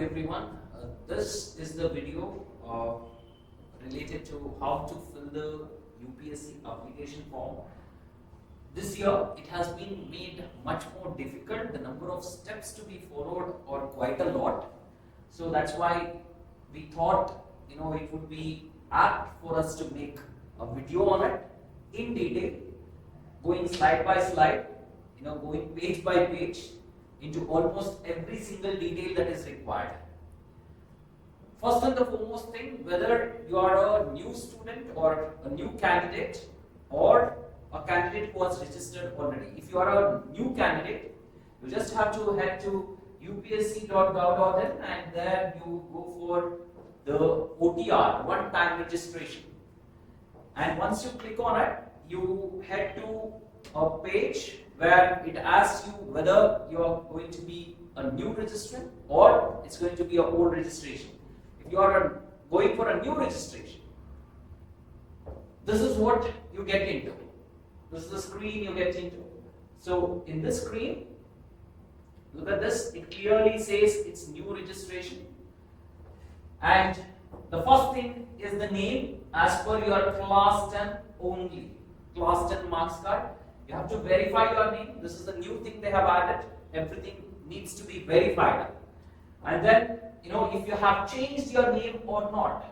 everyone. This is the video related to how to fill the UPSC application form. This year it has been made much more difficult. The number of steps to be followed are quite a lot. So that's why we thought it would be apt for us to make a video on it in detail, going slide by slide, going page by page into almost every single detail that is required. First and the foremost thing, whether you are a new student or a new candidate or a candidate who has registered already. If you are a new candidate, you just have to head to upsc.gov.in and then you go for the OTR, one-time registration. And once you click on it, you head to a page where it asks you whether you are going to be a new registrant or it's going to be an old registration. If you are going for a new registration, this is what you get into. This is the screen you get into. So in this screen, look at this, it clearly says it's new registration. And the first thing is the name as per your class 10 only. Class 10 marks card. You have to verify your name. This is the new thing they have added. Everything needs to be verified. And then, if you have changed your name or not.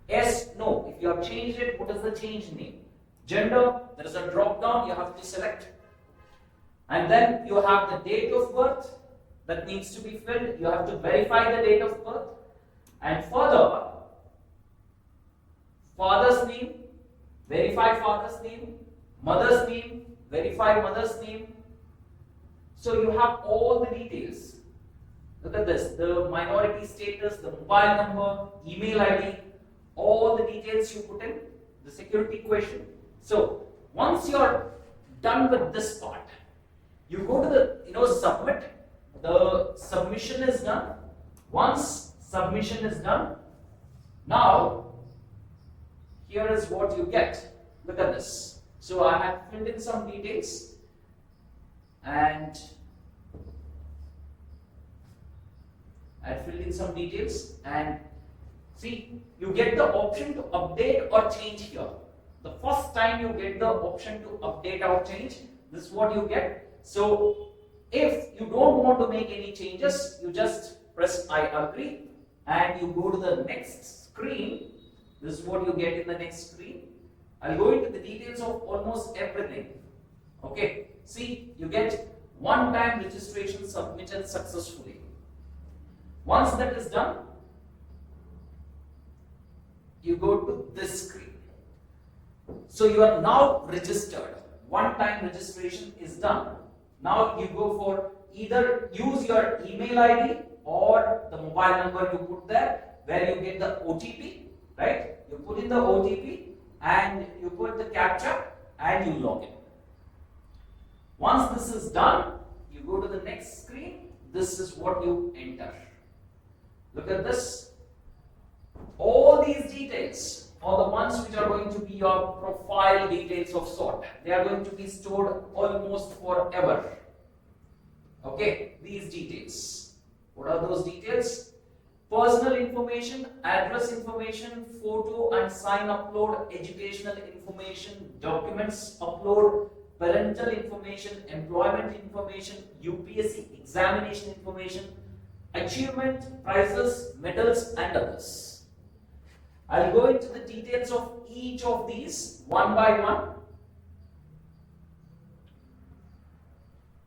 Yes, no. If you have changed it, what is the changed name? Gender, there is a drop down, you have to select. And then you have the date of birth that needs to be filled. You have to verify the date of birth. And further, father's name, verify father's name, mother's name, verify mother's name. So you have all the details. Look at this, the minority status, the mobile number, email ID, all the details you put in, the security question. So once you're done with this part, you go to the submit. The submission is done. Once submission is done, now here is what you get. Look at this. So I have filled in some details and see, you get the option to update or change here. The first time you get the option to update or change, this is what you get. So if you don't want to make any changes, you just press I agree and you go to the next screen. This is what you get in the next screen. I'll go into the details of almost everything. Okay, see, you get one-time registration submitted successfully. Once that is done, you go to this screen. So you are now registered. One-time registration is done. Now you go for either use your email ID or the mobile number you put there where you get the OTP, right? You put in the OTP and you put the captcha and you log in. Once this is done, you go to the next screen. This is what you enter. Look at this. All these details are the ones which are going to be your profile details of sort. They are going to be stored almost forever. Okay, these details. What are those details? Personal information, address information, photo and sign upload, educational information, documents upload, parental information, employment information, UPSC examination information, achievement, prizes, medals and others. I'll go into the details of each of these one by one.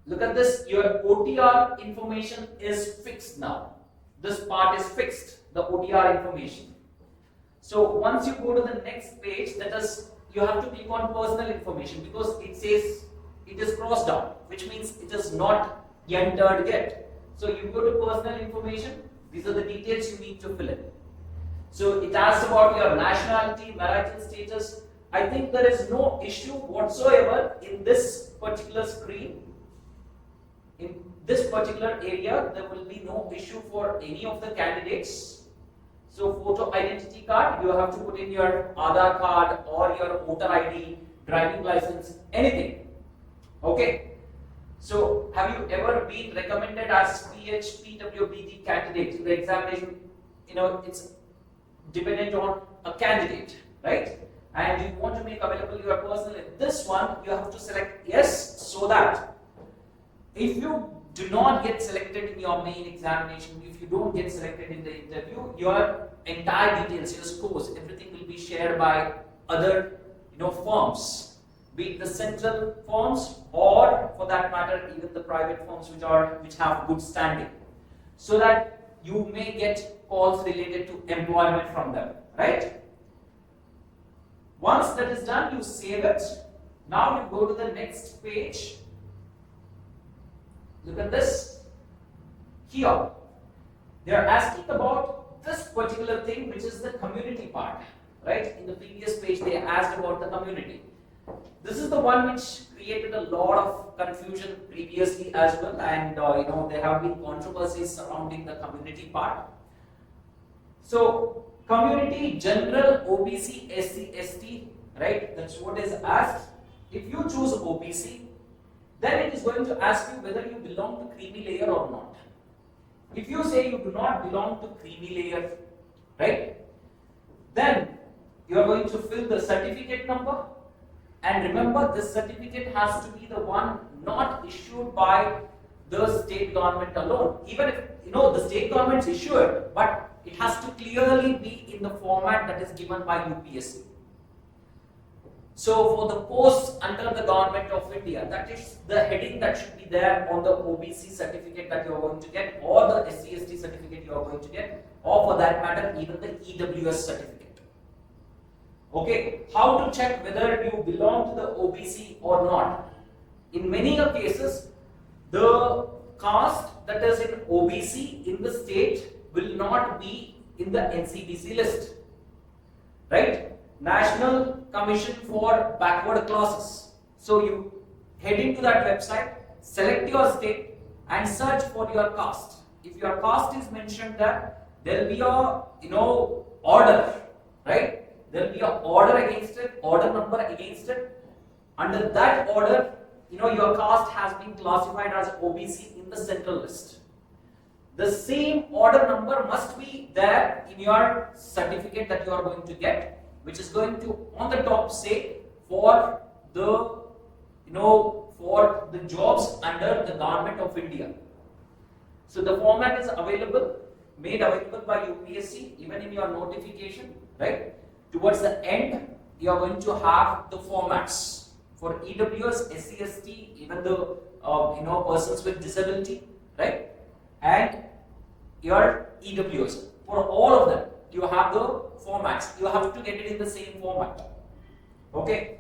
Look at this, your OTR information is fixed now. This part is fixed, the OTR information. So once you go to the next page, that is, you have to click on personal information because it says it is crossed out, which means it is not entered yet. So you go to personal information, these are the details you need to fill in. So it asks about your nationality, marital status. I think there is no issue whatsoever in this particular screen. In this particular area, there will be no issue for any of the candidates. So photo identity card, you have to put in your Aadhaar card or your voter ID, driving license, anything. Okay. So, have you ever been recommended as PWBT candidate in the examination? It's dependent on a candidate, right? And you want to make available your personal. In this one, you have to select yes, so that if you do not get selected in your main examination, if you don't get selected in the interview, your entire details, your scores, everything will be shared by other firms, be it the central firms or for that matter even the private firms which have good standing, so that you may get calls related to employment from them, right? Once that is done, you save it. Now you go to the next page. Look at this. Here, they are asking about this particular thing, which is the community part, right? In the previous page, they asked about the community. This is the one which created a lot of confusion previously as well, and there have been controversies surrounding the community part. So, community, general, OBC, SC, ST, right? That's what is asked. If you choose OBC, then it is going to ask you whether you belong to creamy layer or not. If you say you do not belong to creamy layer, right, then you are going to fill the certificate number, and remember this certificate has to be the one not issued by the state government alone. Even if the state government issue it, but it has to clearly be in the format that is given by UPSC. So for the posts under the government of India, that is the heading that should be there on the OBC certificate that you are going to get, or the SC/ST certificate you are going to get, or for that matter even the EWS certificate. Okay, how to check whether you belong to the OBC or not? In many cases, the caste that is in OBC in the state will not be in the NCBC list, right? National Commission for Backward Classes. So you head into that website, select your state and search for your caste. If your caste is mentioned there, there will be a order, right? There will be an order against it, order number against it. Under that order, your caste has been classified as OBC in the central list. The same order number must be there in your certificate that you are going to get, which is going to on the top say for the for the jobs under the government of India. So the format is made available by UPSC even in your notification, right? Towards the end, you are going to have the formats for EWS, SC/ST, even the persons with disability, right? And your EWS. For all of them, you have the formats. You have to get it in the same format. Okay.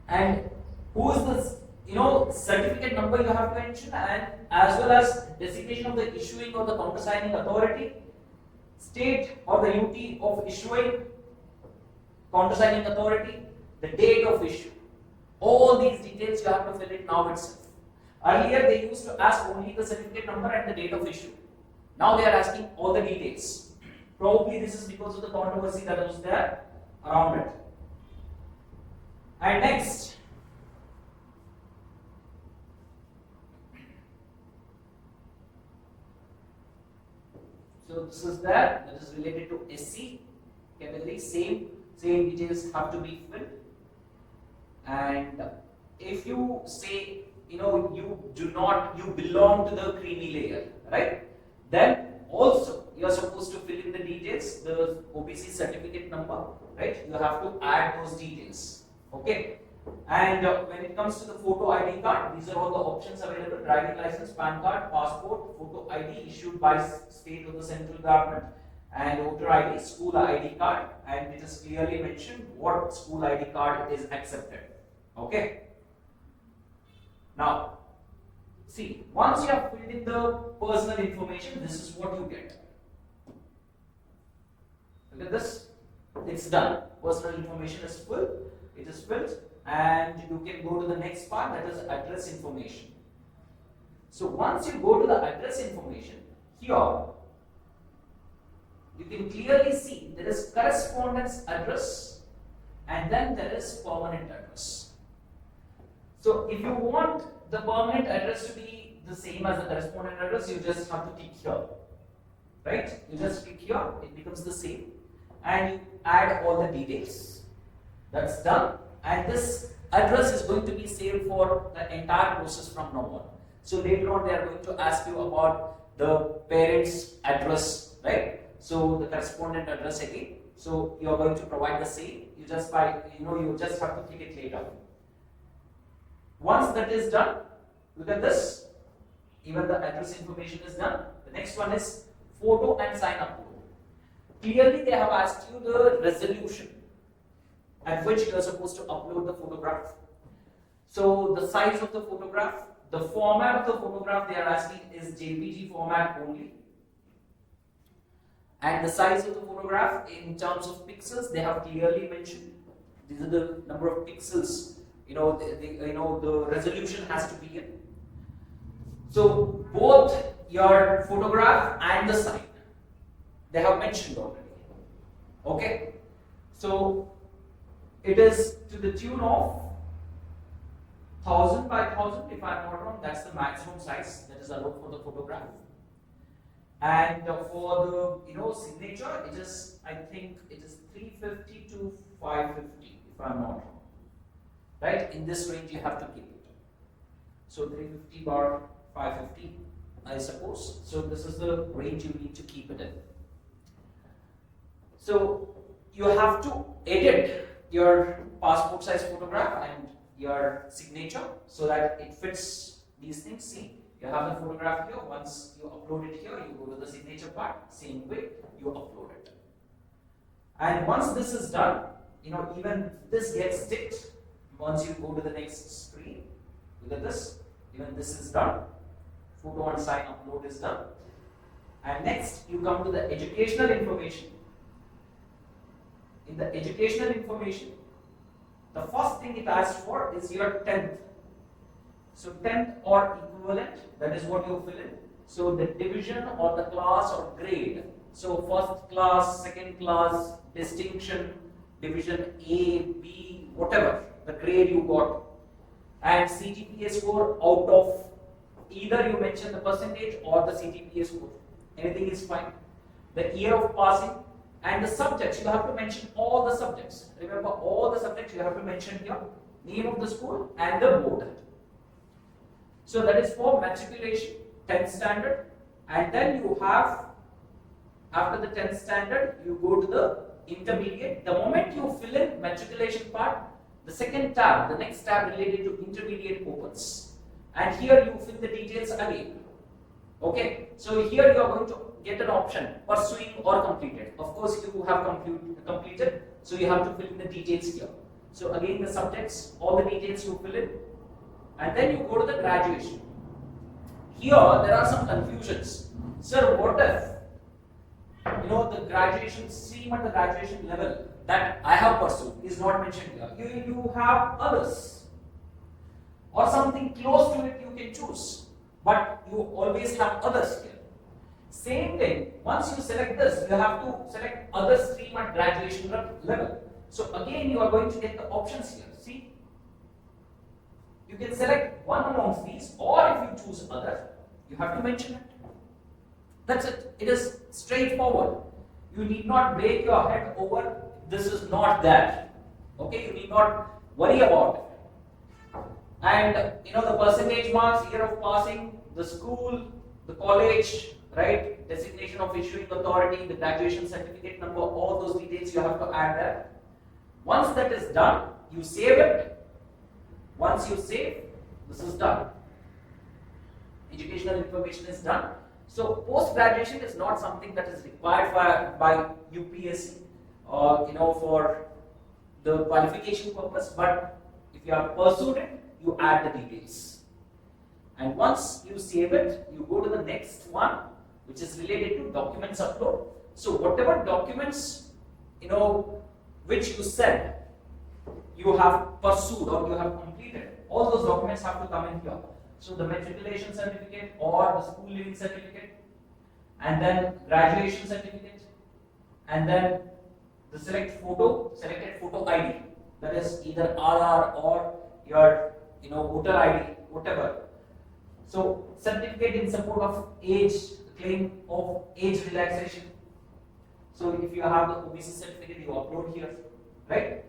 And who is this? Certificate number you have to mention, and as well as designation of the issuing or the countersigning authority, state or the UT of issuing, countersigning authority, the date of issue. All these details you have to fill it now itself. Earlier they used to ask only the certificate number and the date of issue. Now they are asking all the details. Probably this is because of the controversy that was there around it. And next, so this is there, that is related to SC category, same details have to be filled. And if you say you belong to the creamy layer, right, then also you are supposed to fill in the details, the OBC certificate number, right? You have to add those details. Okay. And when it comes to the photo ID card, these are all the options available: driving license, PAN card, passport, photo ID issued by state or the central government, and voter ID, school ID card, and it is clearly mentioned what school ID card is accepted. Okay. Now, see, once you have filled in the personal information, this is what you get. Look at this. It's done. Personal information is full. It is filled, and you can go to the next part, that is address information. So once you go to the address information, here you can clearly see there is correspondence address and then there is permanent address. So if you want the permanent address to be the same as the correspondent address, you just have to click here, right? You just click here, it becomes the same, and you add all the details. That's done, and this address is going to be saved for the entire process from now on. So later on they are going to ask you about the parent's address, right? So the correspondent address again. So you are going to provide the same. You just you just have to click it later. Once that is done, look at this. Even the address information is done. The next one is photo and sign upload. Clearly they have asked you the resolution at which you are supposed to upload the photograph. So the size of the photograph, the format of the photograph they are asking is JPG format only. And the size of the photograph in terms of pixels, they have clearly mentioned. These are the number of pixels. The resolution has to be in. So both your photograph and the sign, they have mentioned already. Okay. So it is to the tune of 1000 by 1000, if I am not wrong. That's the maximum size that is allowed for the photograph. And for the signature, it is, I think it is 350 to 550, if I am not wrong. Right? In this range you have to keep it. So 350 bar 550, I suppose. So this is the range you need to keep it in. So you have to edit your passport size photograph and your signature so that it fits these things. See, you have the photograph here. Once you upload it here, you go to the signature part. Same way, you upload it. And once this is done, even this gets ticked. Once you go to the next screen, look at this. Even this is done. Photo and sign upload is done. And next, you come to the educational information. In the educational information, the first thing it asks for is your 10th. So 10th or equivalent, that is what you fill in. So the division or the class or grade. So first class, second class, distinction, division A, B, whatever, the grade you got. And CGPA score out of, either you mention the percentage or the CGPA score. Anything is fine. The year of passing and the subjects, you have to mention all the subjects. Remember, all the subjects you have to mention here, name of the school and the board. So that is for matriculation, 10th standard, and then you have, after the 10th standard, you go to the intermediate. The moment you fill in matriculation part, the second tab, the next tab related to intermediate opens. And here you fill the details again. Okay, so here you are going to get an option, pursuing or completed. Of course, you have completed, so you have to fill in the details here. So again, the subjects, all the details you fill in. And then you go to the graduation. Here there are some confusions. Sir, what if the graduation stream at the graduation level that I have pursued is not mentioned here. You have others or something close to it you can choose, but you always have others here. Same thing, once you select this, you have to select other stream at graduation level. So again you are going to get the options here. See, you can select one amongst these, or if you choose other, you have to mention it. That's it. It is straightforward. You need not break your head over this is not that. Okay, you need not worry about it. And the percentage marks, year of passing, the school, the college, right? Designation of issuing authority, the graduation certificate number, all those details you have to add there. Once that is done, you save it. Once you save, this is done. Educational information is done. So post-graduation is not something that is required by UPSC for the qualification purpose, but if you have pursued it, you add the details. And once you save it, you go to the next one, which is related to documents upload. So whatever documents, which you said you have pursued or you have completed, all those documents have to come in here. So the matriculation certificate or the school leaving certificate, and then graduation certificate, and then the selected photo ID, that is either RR or your voter ID, whatever. So certificate in support of age, claim of age relaxation. So if you have the OBC certificate, you upload here, right?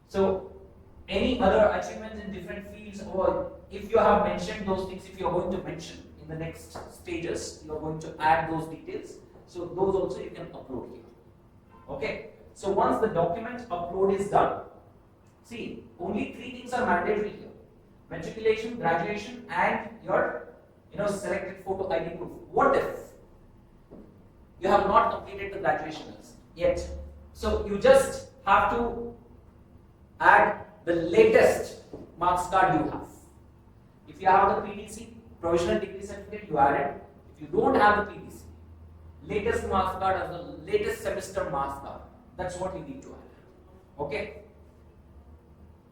So any other achievements in different fields, or if you have mentioned those things, if you are going to mention in the next stages, you are going to add those details. So those also you can upload here. Okay. So once the document upload is done, see, only three things are mandatory here: matriculation, graduation, and your selected photo ID proof. What if you have not completed the graduation yet? So you just have to add the latest marks card you have. If you have the PDC, provisional degree certificate, you add it. If you don't have the PDC, latest marks card as the latest semester marks card. That's what you need to add. Okay.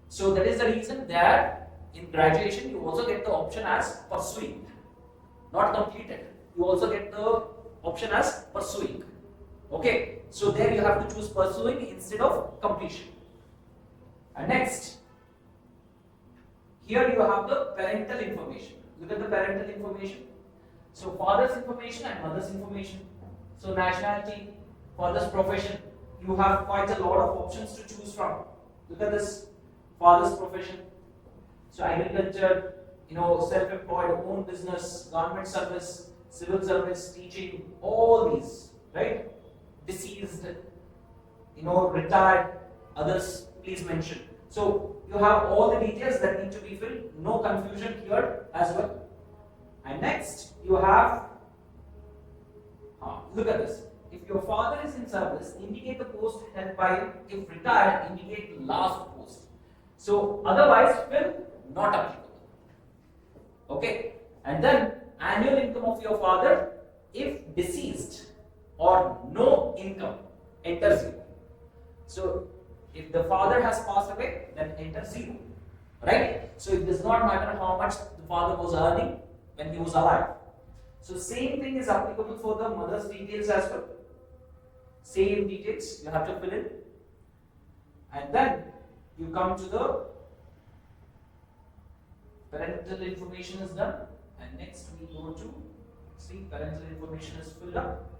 So that is the reason that in graduation you also get the option as pursuing, not completed. You also get the option as pursuing. Okay. So there you have to choose pursuing instead of completion. And next, here you have the parental information. Look at the parental information. So father's information and mother's information. So nationality, father's profession. You have quite a lot of options to choose from. Look at this, father's profession. So agriculture, self-employed, own business, government service, civil service, teaching, all these, right? Deceased, retired, others, please mention. So you have all the details that need to be filled. No confusion here as well. And next, you have, look at this. If your father is in service, indicate the post held by him. If retired, indicate the last post. So otherwise, fill not applicable. Okay. And then annual income of your father, if deceased or no income, enter 0. So if the father has passed away, then enter 0. Right? So it does not matter how much the father was earning when he was alive. So same thing is applicable for the mother's details as well. Same details you have to fill in. And then you come to the parental information is done. And next we go to, see, parental information is filled up.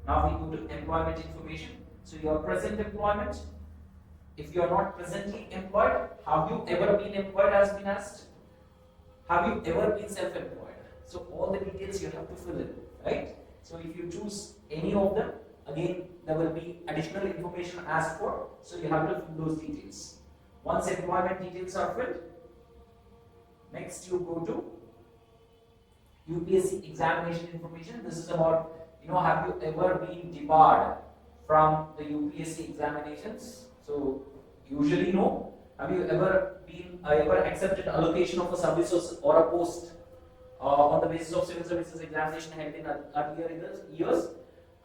Now we go to employment information. So your present employment. If you are not presently employed, have you ever been employed has been asked. Have you ever been self-employed? So all the details you have to fill in, right? So if you choose any of them, again there will be additional information asked for. So you have to fill those details. Once employment details are filled, next you go to UPSC examination information. This is about, have you ever been debarred from the UPSC examinations? So usually no. Have you ever been accepted allocation of a service or a post on the basis of civil services examination held in earlier years?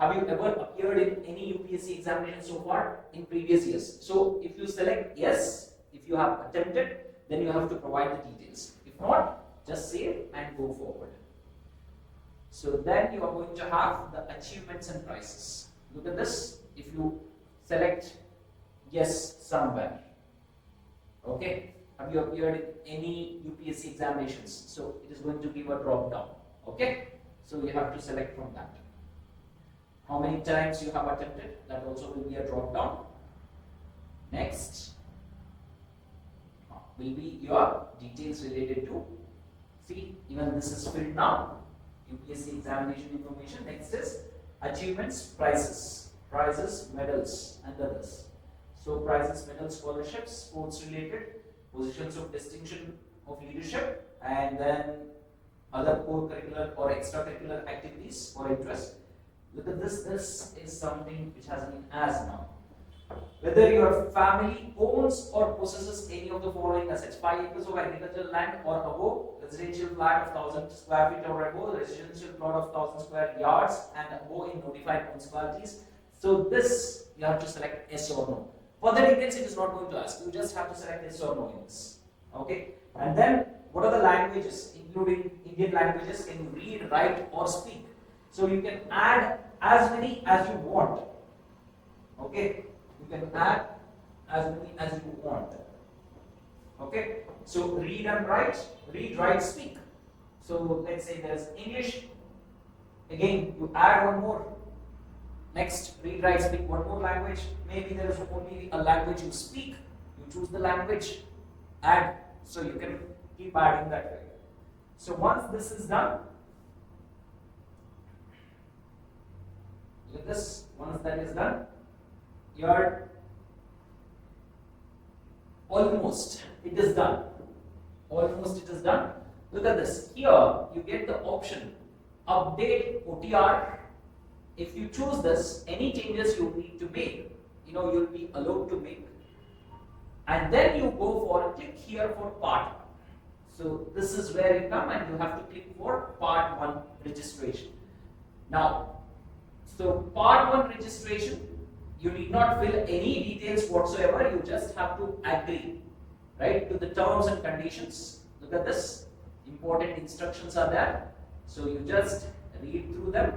Have you ever appeared in any UPSC examination so far in previous years? So if you select yes, if you have attempted, then you have to provide the details. If not, just save and go forward. So then you are going to have the achievements and prizes. Look at this. If you select yes somewhere, okay, have you appeared in any UPSC examinations? So it is going to give a drop down. Okay, so you have to select from that. How many times you have attempted, that also will be a drop down. Next will be your details related to, see, even this is filled now, UPSC examination information. Next is achievements, prizes, medals and others. So prizes, medals, scholarships, sports related, positions of distinction of leadership, and then other co-curricular or extracurricular activities or interest. Look at this. This is something which has been asked now. Whether your family owns or possesses any of the following assets: 5 acres of agricultural land or above, residential flat of 1000 square feet or above, residential plot of 1000 square yards and above in notified municipalities. So this you have to select yes or no. For the details it is not going to ask. You just have to select yes or no in this. Okay. And then what are the languages, including Indian languages? Can you read, write or speak? So you can add as many as you want. Okay. You can add as many as you want. Okay, so read and write, read, write, speak. So let's say there's English, again you add one more. Next, read, write, speak, one more language. Maybe there is only a language you speak, you choose the language, add, so you can keep adding that way. So once this is done, look at this, once that is done, you're almost, it is done. Almost it is done. Look at this. Here you get the option update OTR. If you choose this, any changes you need to make, you'll be allowed to make. And then you go for click here for part 1. So this is where you come and you have to click for part 1 registration. Now, so part 1 registration, you need not fill any details whatsoever, you just have to agree, right, to the terms and conditions. Look at this, important instructions are there. So you just read through them,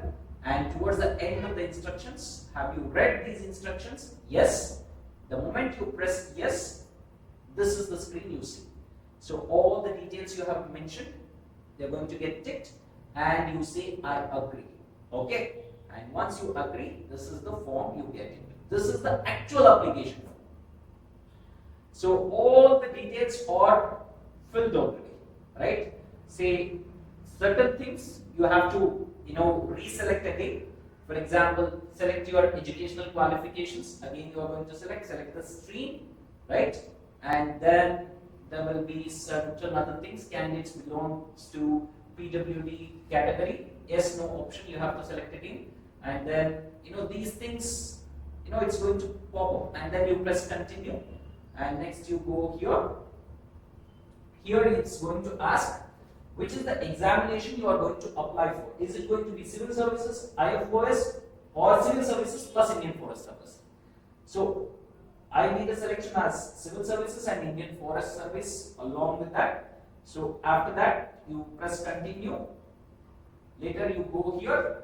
and towards the end of the instructions, have you read these instructions? Yes. The moment you press yes, this is the screen you see. So all the details you have mentioned, they're going to get ticked, and you say I agree. Okay. And once you agree, this is the form you get into. This is the actual application form. So all the details are filled already, right? Say certain things you have to, reselect again. For example, select your educational qualifications. Again, you are going to select the stream, right? And then there will be certain other things. Candidates belongs to PWD category. Yes, no option. You have to select again. And then, these things, it's going to pop up, and then you press continue, and next you go here. Here it's going to ask which is the examination you are going to apply for. Is it going to be civil services, IFOS, or civil services plus Indian Forest Service? So I made a selection as civil services and Indian Forest Service along with that. So after that you press continue. Later you go here.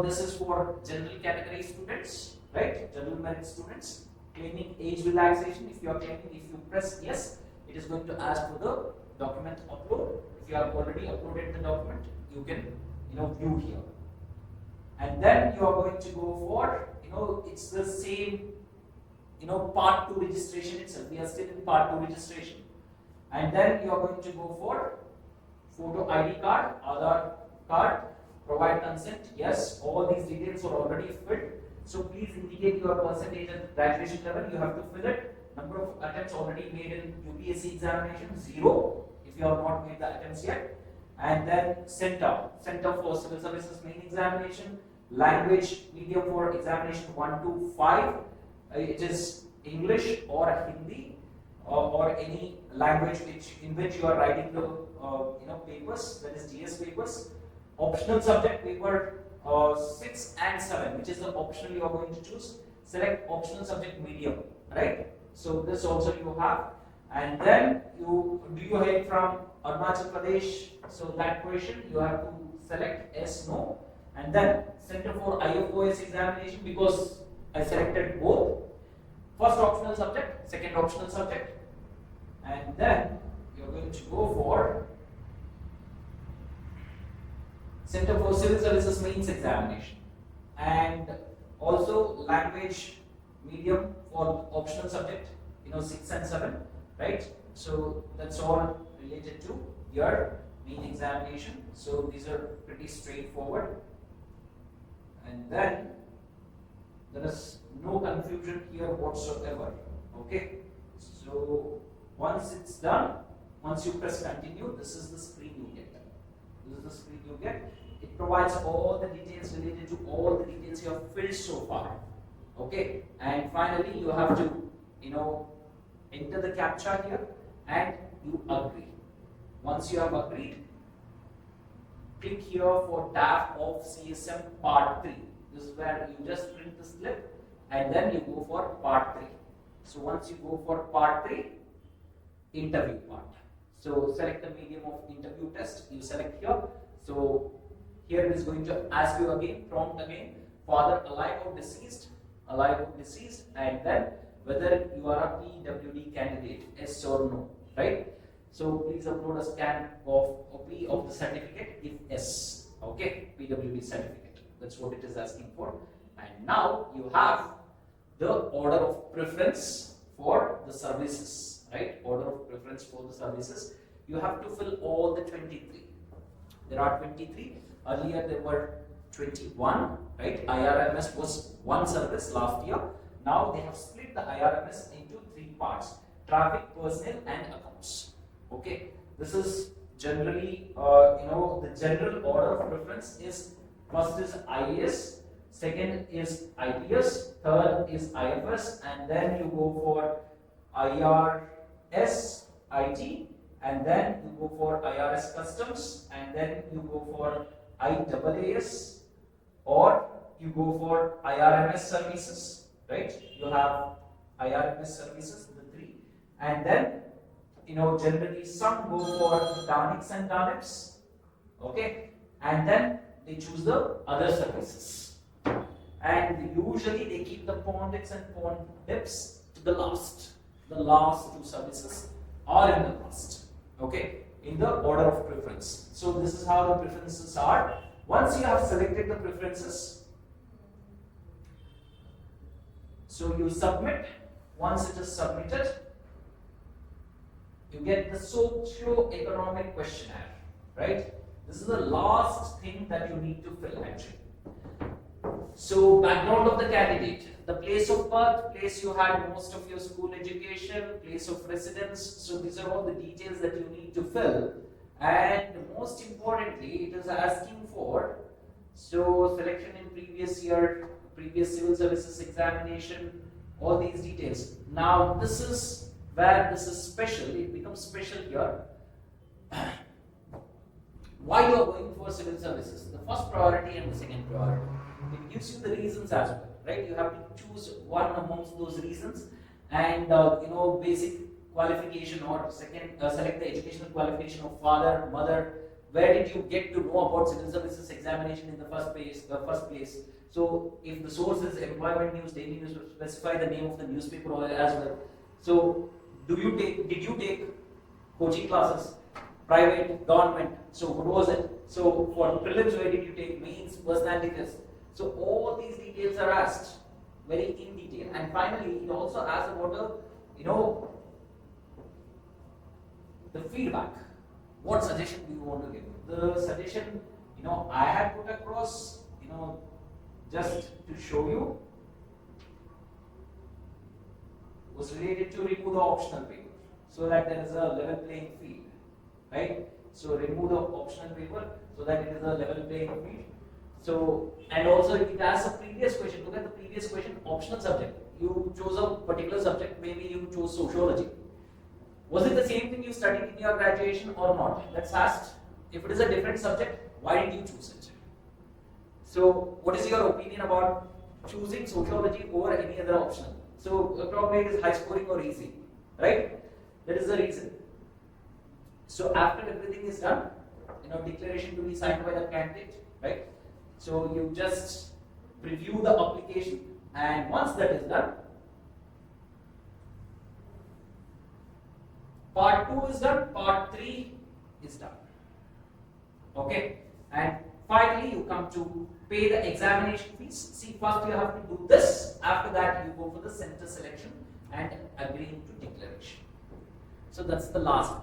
This is for general category students, right? General merit students claiming age relaxation. If you press yes, it is going to ask for the document upload. If you have already uploaded the document, you can view here. And then you are going to go for it's the same part 2 registration itself. We are still in part 2 registration. And then you are going to go for photo ID card, Aadhaar card, provide consent. Yes, all these details are already filled. So please indicate your percentage at graduation level. You have to fill it. Number of attempts already made in UPSC examination 0 if you have not made the attempts yet. And then center for civil services main examination, language medium for examination 1 to 5. It is English or Hindi or any language in which you are writing the papers, that is GS papers. Optional subject paper 6 and 7, which is the optional you are going to choose. Select optional subject medium, right? So this also you have, and then you head from Arunachal Pradesh. So that question you have to select yes, no, and then center for IFOS examination, because I selected both. First optional subject, second optional subject, and then you're going to go for Center for Civil Services Mains Examination, and also language medium for optional subject, 6 and 7, right? So that's all related to your main examination. So these are pretty straightforward, and then there is no confusion here whatsoever. Okay, so once it's done, once you press continue, this is the screen you get. This is the screen you get. It provides all the details related to all the details you have filled so far. Okay, and finally you have to enter the CAPTCHA here and you agree. Once you have agreed, click here for tab of CSM part 3. This is where you just print the slip and then you go for part 3. So once you go for part 3, interview part. So select the medium of interview test, you select here. So here it is going to ask you again, prompt again, father alive or deceased, and then whether you are a PWD candidate, yes or no, right? So please upload a scan of copy of the certificate if yes, okay, PWD certificate. That's what it is asking for. And now you have the order of preference for the services, right? Order of preference for the services. You have to fill all the 23. There are 23. Earlier there were 21, right? IRMS was one service last year. Now they have split the IRMS into 3 parts: traffic, personnel, and accounts. Okay, this is generally, the general order of preference is: first is IAS, second is IPS, third is IFS, and then you go for IRS, IT, and then you go for IRS Customs, and then you go for IAAS, or you go for IRMS services, right? You have IRMS services, the 3, and then generally some go for Darnics and Darnips, okay, and then they choose the other services, and usually they keep the Pondics and Pondips to the last. The last 2 services are in the last, okay, in the order of preference. So this is how the preferences are. Once you have selected the preferences, so you submit. Once it is submitted, you get the socio-economic questionnaire, right? This is the last thing that you need to fill actually. So background of the candidate, the place of birth, place you had most of your school education, place of residence. So these are all the details that you need to fill. And most importantly, it is asking for selection in previous year, previous civil services examination, all these details. Now this is where this is special. It becomes special here. Why you are going for civil services? The first priority and the second priority. It gives you the reasons as well, right? You have to choose one amongst those reasons, and basic qualification, or select the educational qualification of father, mother. Where did you get to know about civil services examination in the first place? So if the source is employment news, daily news, specify the name of the newspaper as well. So did you take coaching classes, private, government? So what was it? So for prelims, where did you take mains, personality test? So all these details are asked very in detail. And finally, it also asks about the feedback. What suggestion do you want to give? The suggestion, I had put across, just to show you, was related to remove the optional paper, so that there is a level playing field, right? So remove the optional paper so that it is a level playing field. So, and also it has a previous question. Look at the previous question, optional subject. You chose a particular subject, maybe you chose sociology. Was it the same thing you studied in your graduation or not? That's asked. If it is a different subject, why did you choose it? So, what is your opinion about choosing sociology over any other optional? So, probably it is high scoring or easy, right? That is the reason. So, after everything is done, declaration to be signed by the candidate, right? So, you just review the application, and once that is done, part 2 is done, part 3 is done. Okay, and finally you come to pay the examination fees. See, first you have to do this, after that you go for the center selection and agreeing to declaration. So that's the last one.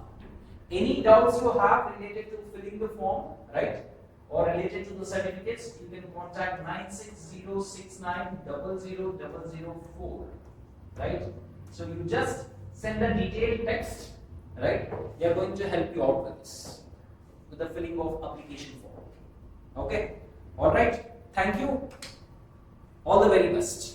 Any doubts you have related to filling the form, right, or related to the certificates, you can contact 9606900004, right? So you just send a detailed text, right? They are going to help you out with this, with the filling of application form. Okay, all right. Thank you. All the very best.